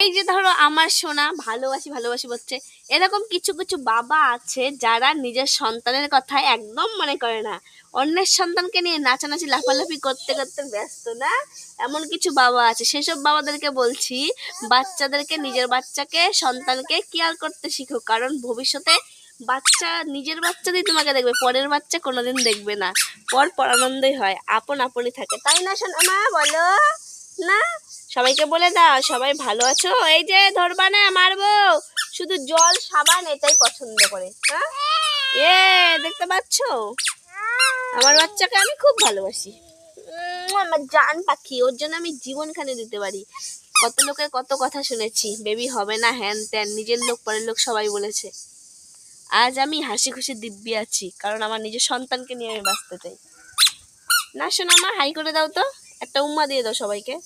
এই যে ধরো আমার সোনা ভালোবাসি ভালোবাসি বলছে, এরকম কিছু কিছু বাবা আছে যারা নিজের সন্তানের কথা একদম মনে করে না, অন্যের সন্তানকে নিয়ে নাচানাচি লাফালাফি করতে করতে ব্যস্ত না, এমন কিছু বাবা আছে। সেসব বাবাদেরকে বলছি বাচ্চাদেরকে, নিজের বাচ্চাকে সন্তানকে কেয়ার করতে শিখো, কারণ ভবিষ্যতে বাচ্চা নিজের বাচ্চা দিয়ে তোমাকে দেখবে, পরের বাচ্চা কোনোদিন দেখবে না। পর আনন্দই হয়, আপন আপনই থাকে, তাই না সোনা মা বলো না? সবাইকে বলে দাও সবাই ভালো আছো। এই যে ধরবা না মারবো, শুধু জল সাবান এটাই পছন্দ করে। হ্যাঁ এ দেখতে পাচ্ছ, আমার বাচ্চাকে আমি খুব ভালোবাসি। আমার জান পাখি, ওর জন্য আমি জীবনখানে দিতে পারি। কত লোকের কত কথা শুনেছি, বেবি হবে না হ্যান ত্যান, নিজের লোক পরের লোক সবাই বলেছে। আজ আমি হাসি খুশি দিব্যি আছি, কারণ আমার নিজের সন্তানকে নিয়ে আমি বাঁচতে চাই। না শোনা মা, হাই করে দাও তো, একটা উম্মা দিয়ে দাও সবাইকে।